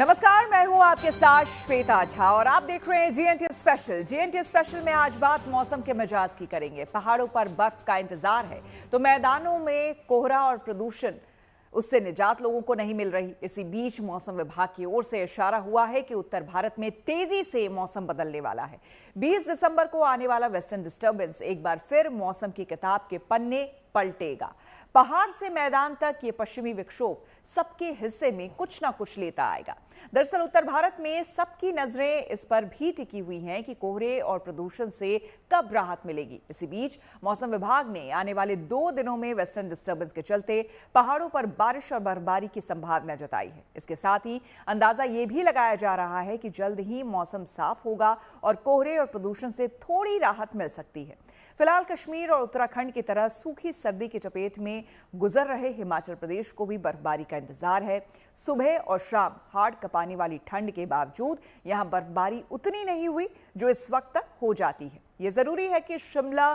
नमस्कार, मैं हूं आपके साथ श्वेता झा और आप देख रहे हैं जीएनटी स्पेशल। जीएनटी स्पेशल में आज बात मौसम के मिजाज की करेंगे। पहाड़ों पर बर्फ का इंतजार है तो मैदानों में कोहरा और प्रदूषण, उससे निजात लोगों को नहीं मिल रही। इसी बीच मौसम विभाग की ओर से इशारा हुआ है कि उत्तर भारत में तेजी से मौसम बदलने वाला है। 20 दिसंबर को आने वाला वेस्टर्न डिस्टर्बेंस एक बार फिर मौसम की किताब के पन्ने पलटेगा। पहाड़ से मैदान तक ये पश्चिमी विक्षोभ सबके हिस्से में कुछ ना कुछ लेता आएगा। दरअसल उत्तर भारत में सबकी नजरें इस पर भी टिकी हुई हैं कि कोहरे और प्रदूषण से कब राहत मिलेगी। इसी बीच मौसम विभाग ने आने वाले 2 दिनों में वेस्टर्न डिस्टर्बेंस के चलते पहाड़ों पर बारिश और बर्फबारी की संभावना जताई है। इसके साथ ही अंदाजा ये भी लगाया जा रहा है कि जल्द ही मौसम साफ होगा और कोहरे और प्रदूषण से थोड़ी राहत मिल सकती है। फिलहाल कश्मीर और उत्तराखंड की तरह सूखी सर्दी की चपेट में गुजर रहे हिमाचल प्रदेश को भी बर्फबारी का इंतजार है। सुबह और शाम हाड़ कपाने वाली ठंड के बावजूद यहां बर्फबारी उतनी नहीं हुई जो इस वक्त तक हो जाती है। ये जरूरी है कि शिमला,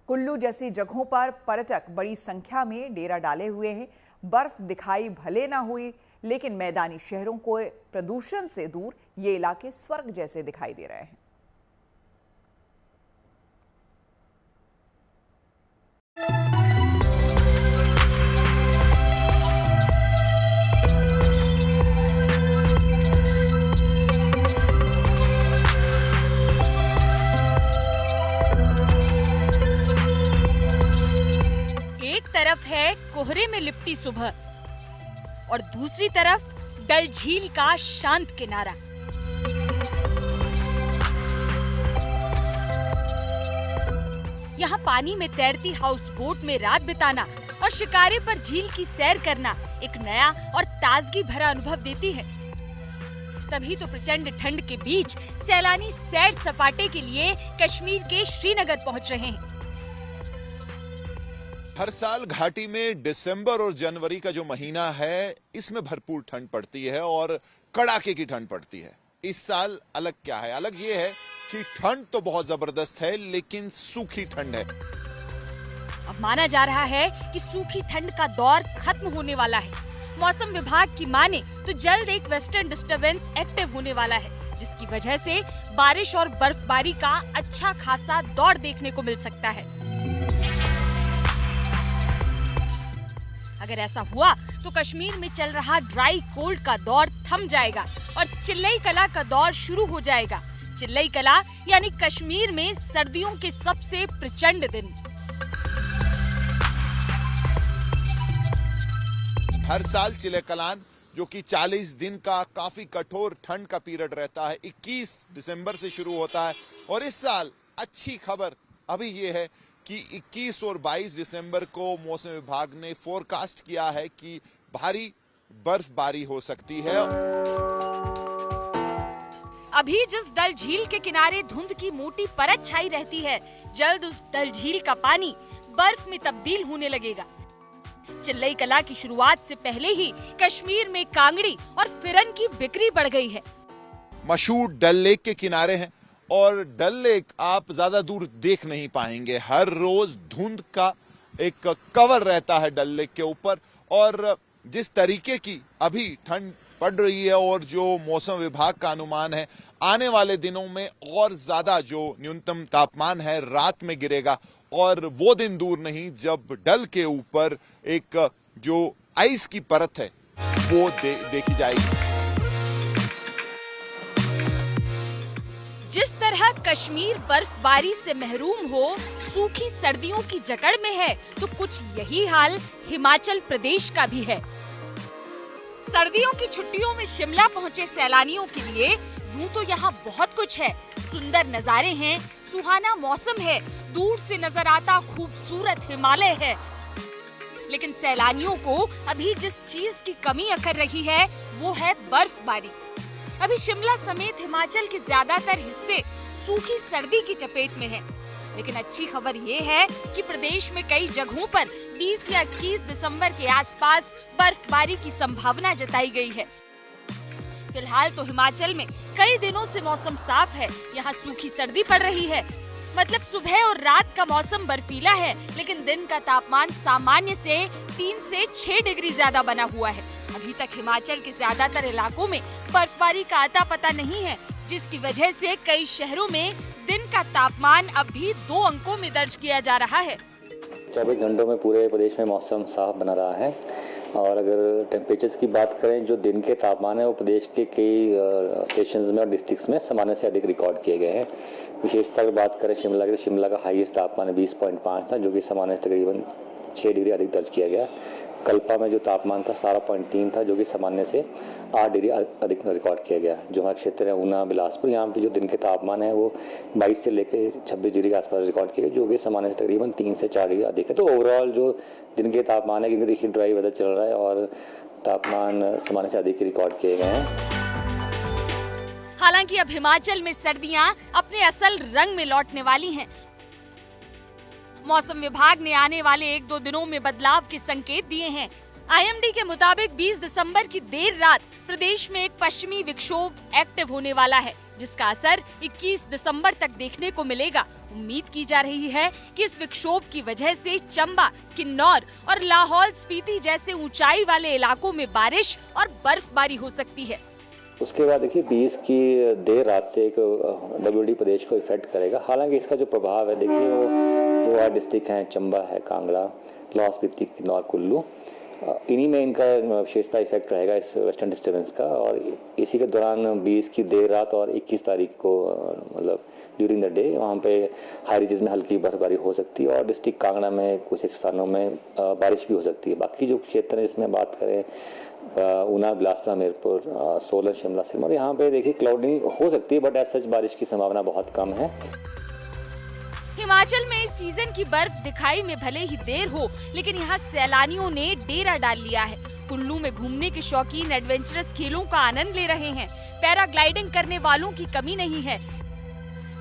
कुल्लू जैसी जगहों पर पर्यटक बड़ी संख्या में डेरा डाले हुए हैं। बर्फ दिखाई भले ना हुई, लेकिन मैदानी शहरों को प्रदूषण से दूर ये इलाके स्वर्ग जैसे दिखाई दे रहे हैं। तरफ है कोहरे में लिपटी सुबह और दूसरी तरफ डल झील का शांत किनारा। यहाँ पानी में तैरती हाउस बोट में रात बिताना और शिकारे पर झील की सैर करना एक नया और ताजगी भरा अनुभव देती है। तभी तो प्रचंड ठंड के बीच सैलानी सैर सपाटे के लिए कश्मीर के श्रीनगर पहुँच रहे हैं। हर साल घाटी में दिसंबर और जनवरी का जो महीना है, इसमें भरपूर ठंड पड़ती है और कड़ाके की ठंड पड़ती है। इस साल अलग क्या है? अलग ये है कि ठंड तो बहुत जबरदस्त है, लेकिन सूखी ठंड है। अब माना जा रहा है कि सूखी ठंड का दौर खत्म होने वाला है। मौसम विभाग की माने तो जल्द एक वेस्टर्न डिस्टर्बेंस एक्टिव होने वाला है, जिसकी वजह से बारिश और बर्फबारी का अच्छा खासा दौर देखने को मिल सकता है। अगर ऐसा हुआ तो कश्मीर में चल रहा ड्राई कोल्ड का दौर थम जाएगा और चिल्लई कला का दौर शुरू हो जाएगा। चिल्लई कला यानी कश्मीर में सर्दियों के सबसे प्रचंड दिन। हर साल चिल्लई कलान, जो कि 40 दिन का काफी कठोर ठंड का पीरियड रहता है, 21 दिसंबर से शुरू होता है। और इस साल अच्छी खबर अभी ये है कि 21 और 22 दिसंबर को मौसम विभाग ने फोरकास्ट किया है कि भारी बर्फबारी हो सकती है। अभी जिस डल झील के किनारे धुंध की मोटी परत छाई रहती है, जल्द उस डल झील का पानी बर्फ में तब्दील होने लगेगा। चिल्लई कला की शुरुआत से पहले ही कश्मीर में कांगड़ी और फिरन की बिक्री बढ़ गई है। मशहूर डल लेक के किनारे हैं और डल लेक आप ज्यादा दूर देख नहीं पाएंगे। हर रोज धुंध का एक कवर रहता है डल लेक के ऊपर। और जिस तरीके की अभी ठंड पड़ रही है और जो मौसम विभाग का अनुमान है, आने वाले दिनों में और ज्यादा जो न्यूनतम तापमान है रात में गिरेगा। और वो दिन दूर नहीं जब डल के ऊपर एक जो आइस की परत है वो देखी जाएगी। जिस तरह कश्मीर बर्फबारी से महरूम हो, सूखी सर्दियों की जकड़ में है, तो कुछ यही हाल हिमाचल प्रदेश का भी है। सर्दियों की छुट्टियों में शिमला पहुंचे सैलानियों के लिए यूं तो यहाँ बहुत कुछ है। सुंदर नजारे हैं, सुहाना मौसम है, दूर से नजर आता खूबसूरत हिमालय है। लेकिन सैलानियों को अभी जिस चीज की कमी अखर रही है वो है बर्फबारी। अभी शिमला समेत हिमाचल के ज्यादातर हिस्से सूखी सर्दी की चपेट में हैं। लेकिन अच्छी खबर ये है कि प्रदेश में कई जगहों पर 20 या 21 दिसंबर के आसपास बर्फबारी की संभावना जताई गई है। फिलहाल तो हिमाचल में कई दिनों से मौसम साफ है, यहाँ सूखी सर्दी पड़ रही है। मतलब सुबह और रात का मौसम बर्फीला है, लेकिन दिन का तापमान सामान्य से 3 से 6 डिग्री ज्यादा बना हुआ है। अभी तक हिमाचल के ज्यादातर इलाकों में बर्फबारी का अता पता नहीं है, जिसकी वजह से कई शहरों में दिन का तापमान अब भी 2 अंकों में दर्ज किया जा रहा है। 24 घंटों में पूरे प्रदेश में मौसम साफ बना रहा है और अगर टेम्परेचर्स की बात करें, जो दिन के तापमान है वो प्रदेश के कई स्टेशंस में और डिस्ट्रिक्ट्स में सामान्य से अधिक रिकॉर्ड किए गए हैं। विशेषतः अगर बात करें शिमला की, तो शिमला का हाईएस्ट तापमान 20.5 था, जो कि सामान्य से तकरीबन 6 डिग्री अधिक दर्ज किया गया। कल्पा में जो तापमान था 17.3 था, जो कि सामान्य से 8 डिग्री अधिक रिकॉर्ड किया गया। जो हमारे क्षेत्र है ऊना, बिलासपुर, यहाँ पे जो दिन के तापमान है वो 22 से लेकर 26 डिग्री के आसपास रिकॉर्ड किए गए, जो कि सामान्य से तकरीबन 3 से 4 डिग्री अधिक है। तो ओवरऑल जो दिन के तापमान है, क्योंकि देखिए ड्राई वेदर चल रहा है और तापमान सामान्य से अधिक रिकॉर्ड किए गए हैं। हालांकि अब हिमाचल में सर्दियां अपने असल रंग में लौटने वाली हैं। मौसम विभाग ने आने वाले 1-2 दिनों में बदलाव के संकेत दिए हैं। आईएमडी के मुताबिक 20 दिसंबर की देर रात प्रदेश में एक पश्चिमी विक्षोभ एक्टिव होने वाला है, जिसका असर 21 दिसंबर तक देखने को मिलेगा। उम्मीद की जा रही है कि इस विक्षोभ की वजह से चंबा, किन्नौर और लाहौल स्पीति जैसे ऊंचाई वाले इलाकों में बारिश और बर्फबारी हो सकती है। उसके बाद देखिए 20 की देर रात से एक डब्ल्यूडी प्रदेश को इफेक्ट करेगा। हालांकि इसका जो प्रभाव है, देखिए वो जो 8 डिस्ट्रिक्ट हैं, चंबा है, कांगड़ा, लाहौल स्पीति, किन्नौर, कुल्लू, इन्हीं में इनका विशेषता इफेक्ट रहेगा इस वेस्टर्न डिस्टर्बेंस का। और इसी के दौरान 20 की देर रात और 21 तारीख को मतलब ड्यूरिंग द डे वहाँ पे हाई रीजेस में हल्की बर्फबारी हो सकती है और डिस्ट्रिक्ट कांगड़ा में कुछ एक स्थानों में बारिश भी हो सकती है। बाकी जो क्षेत्र है जिसमें बात करें ऊना, बिलासपुर, हमीरपुर, सोलन, शिमला, सिरमौर, यहाँ पे देखिए क्लाउडी हो सकती है, बट एज सच बारिश की संभावना बहुत कम है। हिमाचल में इस सीजन की बर्फ दिखाई में भले ही देर हो, लेकिन यहाँ सैलानियों ने डेरा डाल लिया है। कुल्लू में घूमने के शौकीन एडवेंचरस खेलों का आनंद ले रहे हैं। पैराग्लाइडिंग करने वालों की कमी नहीं है।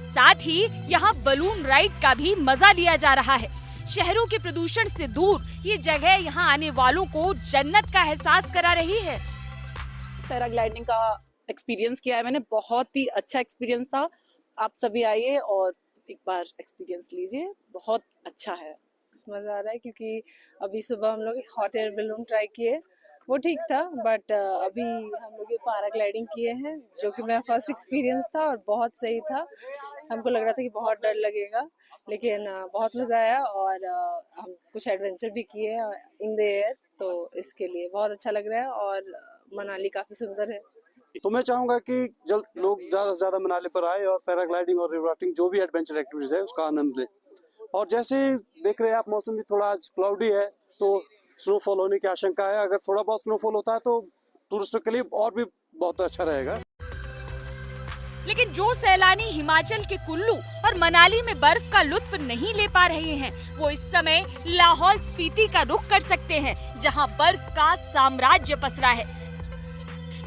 साथ ही यहाँ बलून राइड का भी मजा लिया जा रहा है। शहरों के प्रदूषण से दूर ये जगह यहाँ आने वालों को जन्नत का एहसास करा रही है। पैराग्लाइडिंग का एक्सपीरियंस किया है मैंने, बहुत ही अच्छा एक्सपीरियंस था। आप सभी आइए और एक बार एक्सपीरियंस लीजिए, बहुत अच्छा है। मज़ा आ रहा है क्योंकि अभी सुबह हम लोग हॉट एयर बैलून ट्राई किए, वो ठीक था, बट अभी हम लोग ये पैराग्लाइडिंग किए हैं, जो कि मेरा फर्स्ट एक्सपीरियंस था और बहुत सही था। हमको लग रहा था कि बहुत डर लगेगा, लेकिन बहुत मज़ा आया और हम कुछ एडवेंचर भी किए इन द एयर, तो इसके लिए बहुत अच्छा लग रहा है और मनाली काफ़ी सुंदर है। तो मैं चाहूँगा कि जल्द लोग ज़्यादा से ज़्यादा मनाली पर आए और पैराग्लाइडिंग और रिवर राफ्टिंग जो भी एडवेंचर एक्टिविटीज है उसका आनंद लें। और जैसे देख रहे हैं आप, मौसम भी थोड़ा आज क्लाउडी है, तो स्नोफॉल होने की आशंका है। अगर थोड़ा बहुत स्नोफॉल होता है तो टूरिस्टों के लिए और भी बहुत अच्छा रहेगा। लेकिन जो सैलानी हिमाचल के कुल्लू और मनाली में बर्फ का लुत्फ नहीं ले पा रहे हैं, वो इस समय लाहौल स्पीति का रुख कर सकते हैं, जहां बर्फ का साम्राज्य पसरा है।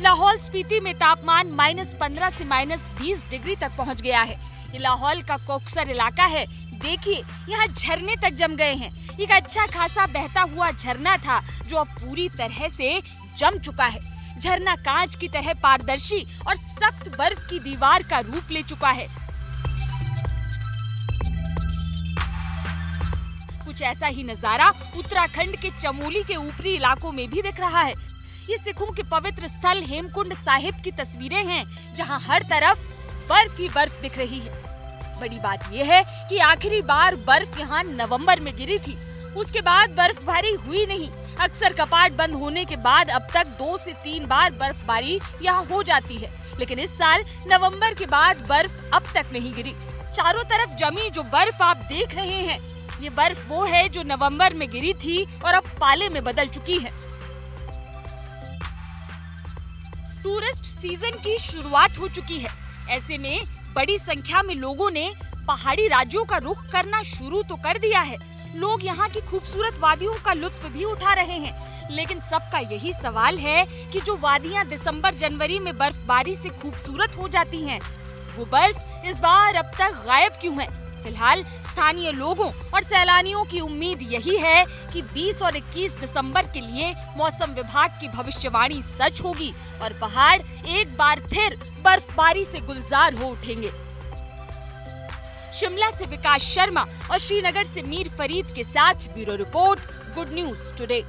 लाहौल स्पीति में तापमान -15 से -20 डिग्री तक पहुंच गया है। ये लाहौल का कोकसर इलाका है। देखिए यहाँ झरने तक जम गए हैं। एक अच्छा खासा बहता हुआ झरना था जो अब पूरी तरह से जम चुका है। झरना कांच की तरह पारदर्शी और सख्त बर्फ की दीवार का रूप ले चुका है। कुछ ऐसा ही नजारा उत्तराखंड के चमोली के ऊपरी इलाकों में भी दिख रहा है। ये सिखों के पवित्र स्थल हेमकुंड साहिब की तस्वीरें हैं, जहां हर तरफ बर्फ ही बर्फ दिख रही है। बड़ी बात यह है कि आखिरी बार बर्फ यहाँ नवंबर में गिरी थी। उसके बाद बर्फबारी हुई नहीं। अक्सर कपाट बंद होने के बाद अब तक 2 से 3 बार बर्फबारी यहाँ हो जाती है, लेकिन इस साल नवंबर के बाद बर्फ अब तक नहीं गिरी। चारों तरफ जमी जो बर्फ आप देख रहे हैं, ये बर्फ वो है जो नवंबर में गिरी थी और अब पाले में बदल चुकी है। टूरिस्ट सीजन की शुरुआत हो चुकी है। ऐसे में बड़ी संख्या में लोगों ने पहाड़ी राज्यों का रुख करना शुरू तो कर दिया है। लोग यहाँ की खूबसूरत वादियों का लुत्फ भी उठा रहे हैं, लेकिन सबका यही सवाल है कि जो वादियाँ दिसंबर जनवरी में बर्फबारी से खूबसूरत हो जाती हैं, वो बर्फ इस बार अब तक गायब क्यों है? फिलहाल स्थानीय लोगों और सैलानियों की उम्मीद यही है कि 20 और 21 दिसंबर के लिए मौसम विभाग की भविष्यवाणी सच होगी और पहाड़ एक बार फिर बर्फबारी से गुलजार हो उठेंगे। शिमला से विकास शर्मा और श्रीनगर से मीर फरीद के साथ bureau report, good news today.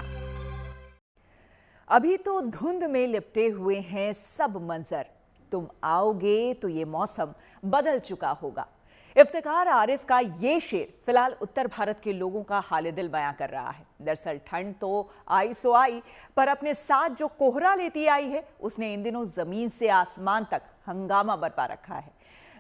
अभी तो धुंध में लिपटे हुए हैं सब मंजर, तुम आओगे तो ये मौसम बदल चुका होगा। इफ्तिखार आरिफ का ये शेर फिलहाल उत्तर भारत के लोगों का हाल दिल बयां कर रहा है। दरअसल ठंड तो आई सो आई, पर अपने साथ जो कोहरा लेती आई है उसने इन दिनों जमीन से आसमान तक हंगामा बरपा रखा है।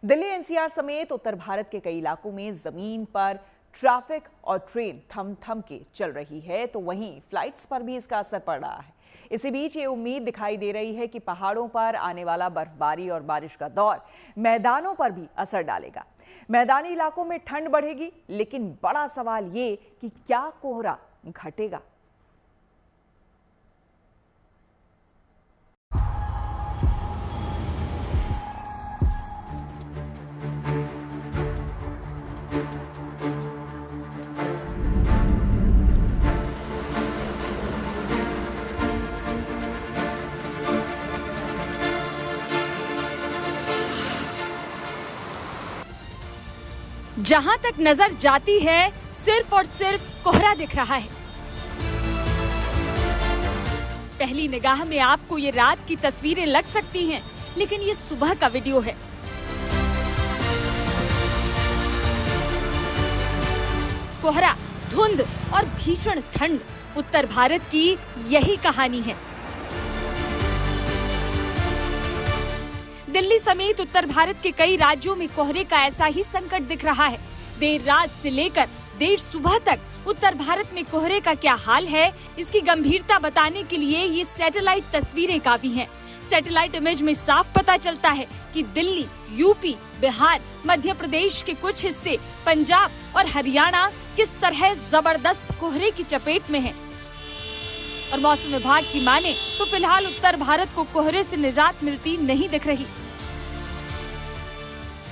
दिल्ली एनसीआर समेत उत्तर भारत के कई इलाकों में जमीन पर ट्रैफिक और ट्रेन थम थम के चल रही है, तो वहीं फ्लाइट्स पर भी इसका असर पड़ रहा है। इसी बीच ये उम्मीद दिखाई दे रही है कि पहाड़ों पर आने वाला बर्फबारी और बारिश का दौर मैदानों पर भी असर डालेगा। मैदानी इलाकों में ठंड बढ़ेगी, लेकिन बड़ा सवाल ये कि क्या कोहरा घटेगा। जहां तक नजर जाती है सिर्फ और सिर्फ कोहरा दिख रहा है। पहली निगाह में आपको ये रात की तस्वीरें लग सकती हैं, लेकिन ये सुबह का वीडियो है। कोहरा, धुंध और भीषण ठंड, उत्तर भारत की यही कहानी है। दिल्ली समेत उत्तर भारत के कई राज्यों में कोहरे का ऐसा ही संकट दिख रहा है। देर रात से लेकर देर सुबह तक उत्तर भारत में कोहरे का क्या हाल है, इसकी गंभीरता बताने के लिए ये सैटेलाइट तस्वीरें काफी हैं। सैटेलाइट इमेज में साफ पता चलता है कि दिल्ली, यूपी, बिहार, मध्य प्रदेश के कुछ हिस्से, पंजाब और हरियाणा किस तरह जबरदस्त कोहरे की चपेट में है। और मौसम विभाग की माने तो फिलहाल उत्तर भारत को कोहरे से निजात मिलती नहीं दिख रही।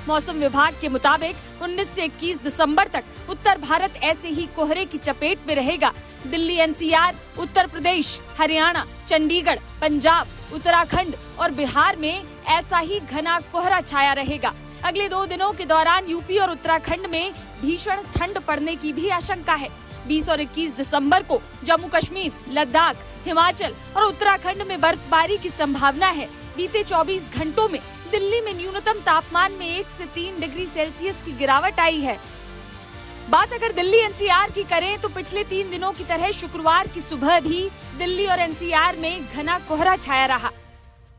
मौसम विभाग के मुताबिक 19 से 21 दिसंबर तक उत्तर भारत ऐसे ही कोहरे की चपेट में रहेगा। दिल्ली एनसीआर, उत्तर प्रदेश, हरियाणा, चंडीगढ़, पंजाब, उत्तराखंड और बिहार में ऐसा ही घना कोहरा छाया रहेगा। अगले 2 दिनों के दौरान यूपी और उत्तराखंड में भीषण ठंड पड़ने की भी आशंका है। 20 और 21 दिसंबर को जम्मू कश्मीर, लद्दाख, हिमाचल और उत्तराखंड में बर्फबारी की संभावना है। बीते 24 घंटों में दिल्ली में न्यूनतम तापमान में 1 से 3 डिग्री सेल्सियस की गिरावट आई है। बात अगर दिल्ली एनसीआर की करें तो पिछले 3 दिनों की तरह शुक्रवार की सुबह भी दिल्ली और एनसीआर में घना कोहरा छाया रहा।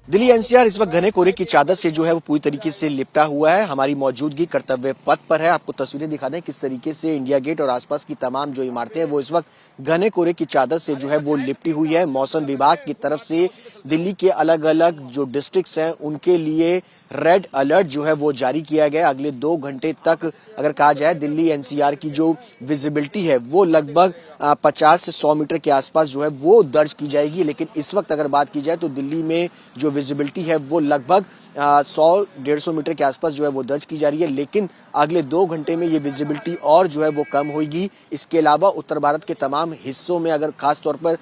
दिल्ली एनसीआर इस वक्त घने कोहरे की चादर से जो है वो पूरी तरीके से लिपटा हुआ है। हमारी मौजूदगी कर्तव्य पथ पर है। आपको तस्वीरें दिखा दें किस तरीके से इंडिया गेट और आसपास की तमाम जो इमारतें हैं वो इस वक्त घने कोहरे की चादर से जो है वो लिपटी हुई है। मौसम विभाग की तरफ से दिल्ली के अलग अलग जो डिस्ट्रिक्ट्स हैं उनके लिए रेड अलर्ट जो है वो जारी किया गया। अगले 2 घंटे तक अगर कहा जाए दिल्ली एनसीआर की जो विजिबिलिटी है वो लगभग 50 से 100 मीटर के आसपास जो है वो दर्ज की जाएगी। लेकिन इस वक्त अगर बात की जाए तो दिल्ली में जो विजिबिलिटी है वो लगभग 100-150 मीटर के आसपास जो है वो दर्ज की जा रही है। लेकिन अगले 2 घंटे में ये विजिबिलिटी और जो है वो कम होगी। इसके अलावा उत्तर भारत के तमाम हिस्सों में अगर खास तौर पर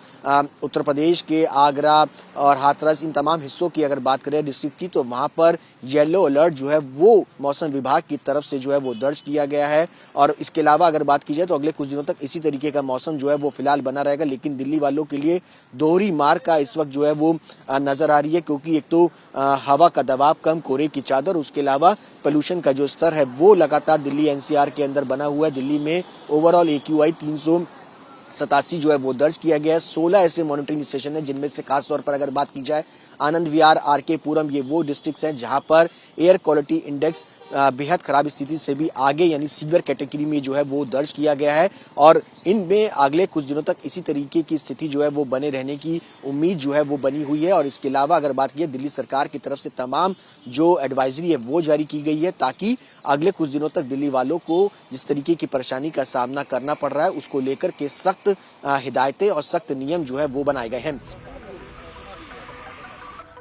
उत्तर प्रदेश के आगरा और हाथरस इन तमाम हिस्सों की अगर बात करें डिस्ट्रिक्ट की, तो वहां पर येलो अलर्ट जो है वो मौसम विभाग की तरफ से जो है वो दर्ज किया गया है। और इसके अलावा अगर बात की जाए तो अगले कुछ दिनों तक इसी तरीके का मौसम जो है वो फिलहाल बना रहेगा। लेकिन दिल्ली वालों के लिए दोहरी मार का इस वक्त जो है वो नजर आ रही है, क्योंकि एक तो हवा का दबाव कम, कोहरे की चादर, उसके अलावा पोल्यूशन का जो स्तर है वो लगातार दिल्ली एनसीआर के अंदर बना हुआ है। दिल्ली में ओवरऑल AQI 387 जो है वो दर्ज किया गया है। 16 ऐसे मॉनिटरिंग स्टेशन है जिनमें से खास तौर पर अगर बात की जाए आनंद विहार, RK पुरम, ये वो डिस्ट्रिक्ट्स हैं जहां पर एयर क्वालिटी इंडेक्स बेहद खराब स्थिति से भी आगे यानी सीवियर कैटेगरी में जो है वो दर्ज किया गया है। और इनमें अगले कुछ दिनों तक इसी तरीके की स्थिति जो है वो बने रहने की उम्मीद जो है वो बनी हुई है। और इसके अलावा अगर बात की दिल्ली सरकार की तरफ से तमाम जो एडवाइजरी है वो जारी की गई है, ताकि अगले कुछ दिनों तक दिल्ली वालों को जिस तरीके की परेशानी का सामना करना पड़ रहा है उसको लेकर के सख्त हिदायतें और सख्त नियम जो है वो बनाए गए हैं।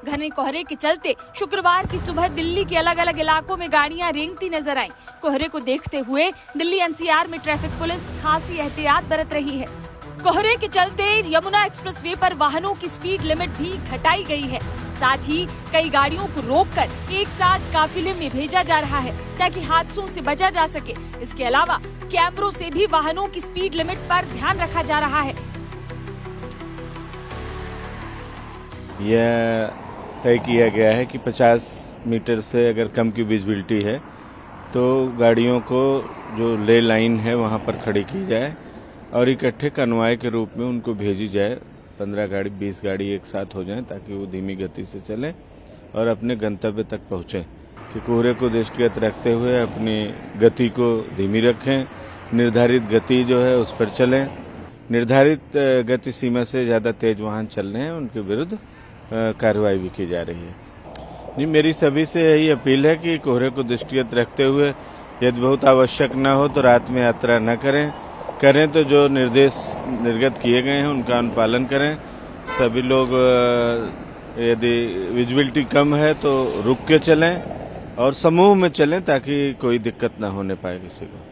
घने कोहरे के चलते शुक्रवार की सुबह दिल्ली के अलग अलग इलाकों में गाड़ियां रेंगती नजर आईं। कोहरे को देखते हुए दिल्ली एनसीआर में ट्रैफिक पुलिस खासी एहतियात बरत रही है। कोहरे के चलते यमुना एक्सप्रेसवे पर वाहनों की स्पीड लिमिट भी घटाई गई है। साथ ही कई गाड़ियों को रोककर एक साथ काफिले में भेजा जा रहा है ताकि हादसों से बचा जा सके। इसके अलावा कैमरों से भी वाहनों की स्पीड लिमिट पर ध्यान रखा जा रहा है। यह तय किया गया है कि 50 मीटर से अगर कम की विजिबिलिटी है तो गाड़ियों को जो ले लाइन है वहाँ पर खड़ी की जाए और इकट्ठे कन्वाय के रूप में उनको भेजी जाए। 15 गाड़ी 20 गाड़ी एक साथ हो जाएं ताकि वो धीमी गति से चलें और अपने गंतव्य तक पहुँचें। कि कोहरे को दृष्टिगत रखते हुए अपनी गति को धीमी रखें, निर्धारित गति जो है उस पर चलें। निर्धारित गति सीमा से ज़्यादा तेज वाहन चल रहे हैं उनके विरुद्ध कार्रवाई भी की जा रही है। नहीं, मेरी सभी से यही अपील है कि कोहरे को दृष्टिगत रखते हुए यदि बहुत आवश्यक न हो तो रात में यात्रा न करें तो जो निर्देश निर्गत किए गए हैं उनका अनुपालन करें। सभी लोग यदि विजिबिलिटी कम है तो रुक के चलें और समूह में चलें ताकि कोई दिक्कत न होने पाए किसी को।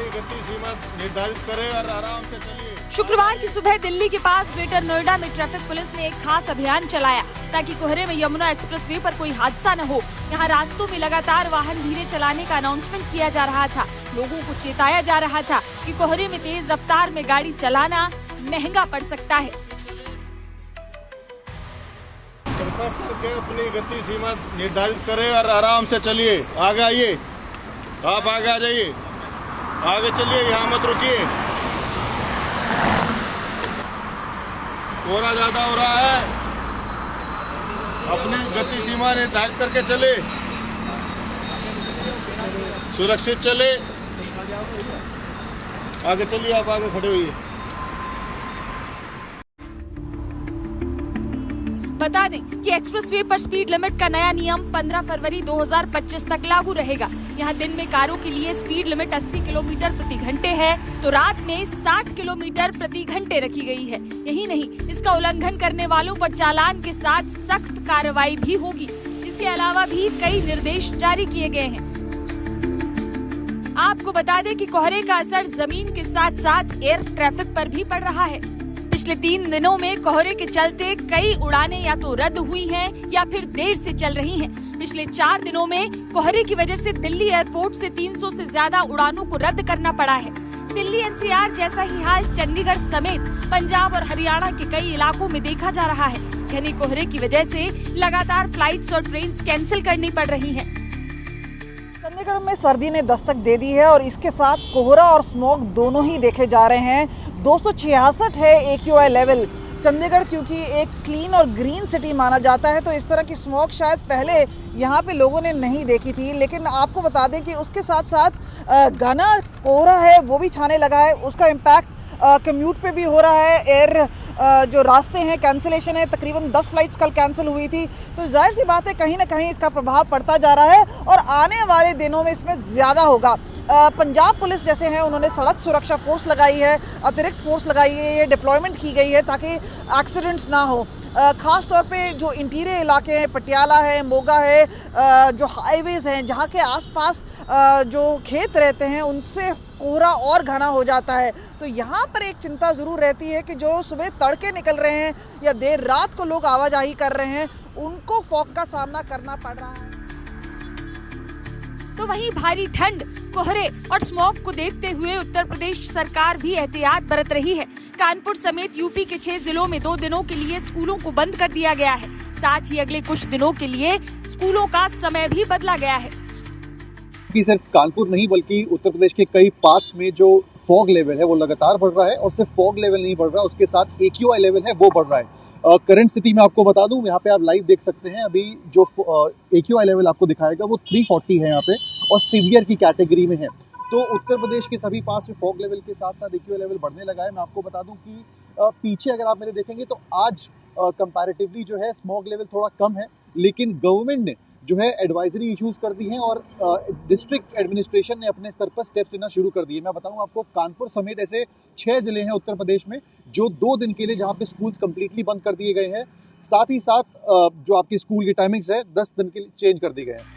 गति सीमा निर्धारित करें और आराम से चलिए। शुक्रवार की सुबह दिल्ली के पास ग्रेटर नोएडा में ट्रैफिक पुलिस ने एक खास अभियान चलाया ताकि कोहरे में यमुना एक्सप्रेसवे पर कोई हादसा न हो। यहाँ रास्तों में लगातार वाहन धीरे चलाने का अनाउंसमेंट किया जा रहा था। लोगों को चेताया जा रहा था कि कोहरे में तेज रफ्तार में गाड़ी चलाना महंगा पड़ सकता है। कृपा करके अपनी गति सीमा निर्धारित करें और आराम से चलिए। आगे आइए, आप आगे आ जाइए, आगे चलिए, यहाँ मत रुकिए। कोहरा ज्यादा हो रहा है, अपनी गति सीमा निर्धारित करके चले, सुरक्षित चले। आगे चलिए, आप आगे खड़े होइए। बता दें कि एक्सप्रेसवे पर स्पीड लिमिट का नया नियम 15 फरवरी 2025 तक लागू रहेगा। यहाँ दिन में कारों के लिए स्पीड लिमिट 80 किलोमीटर प्रति घंटे है तो रात में 60 किलोमीटर प्रति घंटे रखी गई है। यही नहीं, इसका उल्लंघन करने वालों पर चालान के साथ सख्त कार्रवाई भी होगी। इसके अलावा भी कई निर्देश जारी किए गए हैं। आपको बता दें कि कोहरे का असर जमीन के साथ साथ एयर ट्रैफिक पर भी पड़ रहा है। पिछले 3 दिनों में कोहरे के चलते कई उड़ानें या तो रद्द हुई हैं या फिर देर से चल रही हैं। पिछले 4 दिनों में कोहरे की वजह से दिल्ली एयरपोर्ट से 300 से ज्यादा उड़ानों को रद्द करना पड़ा है। दिल्ली एनसीआर जैसा ही हाल चंडीगढ़ समेत पंजाब और हरियाणा के कई इलाकों में देखा जा रहा है। घने कोहरे की वजह से लगातार फ्लाइट्स और ट्रेन कैंसिल करनी पड़ रही है। चंडीगढ़ में सर्दी ने दस्तक दे दी है और इसके साथ कोहरा और स्मॉग दोनों ही देखे जा रहे हैं। 266 है AQI लेवल। चंडीगढ़ क्योंकि एक क्लीन और ग्रीन सिटी माना जाता है तो इस तरह की स्मॉग शायद पहले यहाँ पे लोगों ने नहीं देखी थी। लेकिन आपको बता दें कि उसके साथ साथ घना कोहरा है वो भी छाने लगा है। उसका इम्पैक्ट कम्यूट पे भी हो रहा है। एयर जो रास्ते हैं कैंसिलेशन है, तकरीबन 10 फ्लाइट्स कल कैंसिल हुई थी। तो जाहिर सी बात है कहीं ना कहीं इसका प्रभाव पड़ता जा रहा है और आने वाले दिनों में इसमें ज़्यादा होगा। पंजाब पुलिस जैसे हैं उन्होंने सड़क सुरक्षा फोर्स लगाई है, अतिरिक्त फोर्स लगाई है, ये डिप्लॉयमेंट की गई है ताकि एक्सीडेंट्स ना हो। ख़ास तौर पे जो इंटीरियर इलाके हैं, पटियाला है, मोगा है, जो हाईवेज़ हैं जहाँ के आसपास जो खेत रहते हैं उनसे कोहरा और घना हो जाता है। तो यहाँ पर एक चिंता ज़रूर रहती है कि जो सुबह तड़के निकल रहे हैं या देर रात को लोग आवाजाही कर रहे हैं उनको फॉग का सामना करना पड़ रहा है। तो वहीं भारी ठंड, कोहरे और स्मॉग को देखते हुए उत्तर प्रदेश सरकार भी एहतियात बरत रही है। कानपुर समेत यूपी के 6 जिलों में 2 दिनों के लिए स्कूलों को बंद कर दिया गया है। साथ ही अगले कुछ दिनों के लिए स्कूलों का समय भी बदला गया है। कि सिर्फ कानपुर नहीं बल्कि उत्तर प्रदेश के कई पार्ट्स में जो फॉग लेवल है वो लगातार बढ़ रहा है और सिर्फ फॉग लेवल नहीं बढ़ रहा, उसके साथ AQI लेवल है वो बढ़ रहा है। करंट स्थिति में आपको बता दूं, यहाँ पे आप लाइव देख सकते हैं, अभी जो AQI लेवल आपको दिखाएगा वो 340 है यहाँ पे और सीवियर की कैटेगरी में है। तो उत्तर प्रदेश के सभी पास में फॉग लेवल के साथ साथ AQI लेवल बढ़ने लगा है। मैं आपको बता दूं कि पीछे अगर आप मेरे देखेंगे तो आज कंपैरेटिवली जो है स्मॉग लेवल थोड़ा कम है, लेकिन गवर्नमेंट ने जो है एडवाइजरी इश्यूज कर दी हैं और डिस्ट्रिक्ट एडमिनिस्ट्रेशन ने अपने स्तर पर स्टेप्स लेना शुरू कर दिए। मैं बताऊं आपको, कानपुर समेत ऐसे 6 जिले हैं उत्तर प्रदेश में जो 2 दिन के लिए जहां पे स्कूल्स कंप्लीटली बंद कर दिए गए हैं। साथ ही साथ जो आपकी स्कूल की टाइमिंग्स है 10 दिन के लिए चेंज कर दी गए हैं।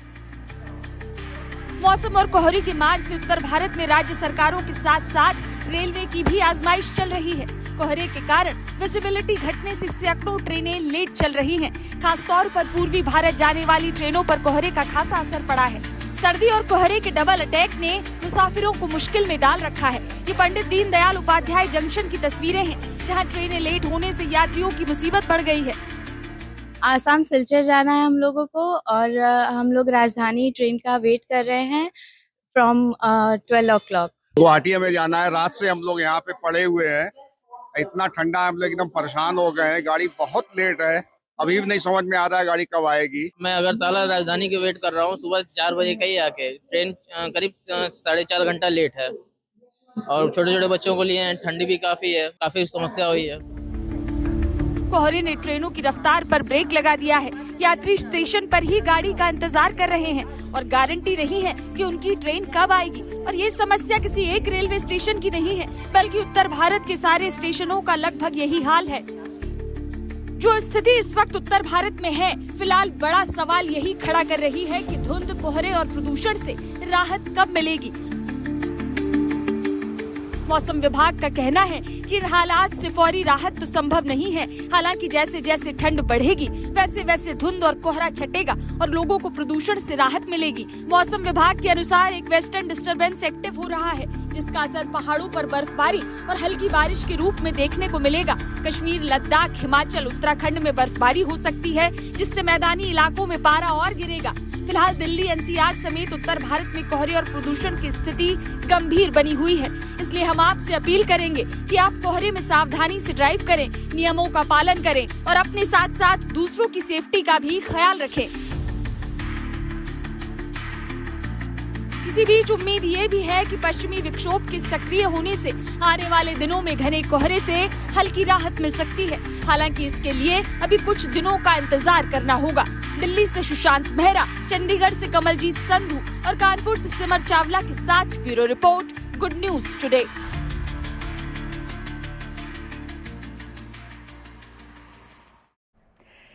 मौसम और कोहरे की मार से उत्तर भारत में राज्य सरकारों के साथ साथ रेलवे की भी आजमाइश चल रही है। कोहरे के कारण विजिबिलिटी घटने से सैकड़ों ट्रेनें लेट चल रही हैं। खासतौर पर पूर्वी भारत जाने वाली ट्रेनों पर कोहरे का खासा असर पड़ा है। सर्दी और कोहरे के डबल अटैक ने मुसाफिरों को मुश्किल में डाल रखा है। ये पंडित दीनदयाल उपाध्याय जंक्शन की तस्वीरें हैं, जहां ट्रेनें लेट होने से यात्रियों की मुसीबत बढ़ गई है। आसाम सिलचर जाना है हम लोगों को और हम लोग राजधानी ट्रेन का वेट कर रहे हैं फ्रॉम 12 o'clock। गुवाहाटी हमें जाना है। रात से हम लोग यहाँ पे पड़े हुए हैं, इतना ठंडा है, हम लोग एकदम परेशान हो गए हैं। गाड़ी बहुत लेट है, अभी भी नहीं समझ में आ रहा है गाड़ी कब आएगी। मैं अगरतला राजधानी के वेट कर रहा हूँ, सुबह 4 बजे का ही आके। ट्रेन करीब 4.5 घंटा लेट है और छोटे छोटे बच्चों को लिए ठंडी भी काफी है, काफी समस्या हुई है। कोहरे ने ट्रेनों की रफ्तार पर ब्रेक लगा दिया है। यात्री स्टेशन पर ही गाड़ी का इंतजार कर रहे हैं और गारंटी नहीं है कि उनकी ट्रेन कब आएगी। और ये समस्या किसी एक रेलवे स्टेशन की नहीं है, बल्कि उत्तर भारत के सारे स्टेशनों का लगभग यही हाल है। जो स्थिति इस वक्त उत्तर भारत में है, फिलहाल बड़ा सवाल यही खड़ा कर रही है कि धुंध, कोहरे और प्रदूषण से राहत कब मिलेगी। मौसम विभाग का कहना है कि हालात से फौरी राहत तो संभव नहीं है। हालांकि जैसे जैसे ठंड बढ़ेगी वैसे वैसे धुंध और कोहरा छटेगा और लोगों को प्रदूषण से राहत मिलेगी। मौसम विभाग के अनुसार एक वेस्टर्न डिस्टर्बेंस एक्टिव हो रहा है, जिसका असर पहाड़ों पर बर्फबारी और हल्की बारिश के रूप में देखने को मिलेगा। कश्मीर, लद्दाख, हिमाचल, उत्तराखंड में बर्फबारी हो सकती है, जिससे मैदानी इलाकों में पारा और गिरेगा। फिलहाल दिल्ली, एनसीआर समेत उत्तर भारत में कोहरे और प्रदूषण की स्थिति गंभीर बनी हुई है। इसलिए हम आपसे अपील करेंगे कि आप कोहरे में सावधानी से ड्राइव करें, नियमों का पालन करें और अपने साथ साथ दूसरों की सेफ्टी का भी ख्याल रखें। इसी बीच उम्मीद ये भी है कि पश्चिमी विक्षोभ के सक्रिय होने से आने वाले दिनों में घने कोहरे से हल्की राहत मिल सकती है। हालांकि इसके लिए अभी कुछ दिनों का इंतजार करना होगा। दिल्ली से सुशांत मेहरा, चंडीगढ़ से कमलजीत संधू और कानपुर से सिमर चावला के साथ bureau report, good news today.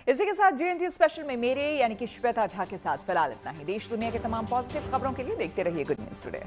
इसी के साथ जीएनटी स्पेशल में मेरे यानी कि श्वेता झा के साथ फिलहाल इतना ही। देश दुनिया के तमाम पॉजिटिव खबरों के लिए देखते रहिए गुड न्यूज टुडे।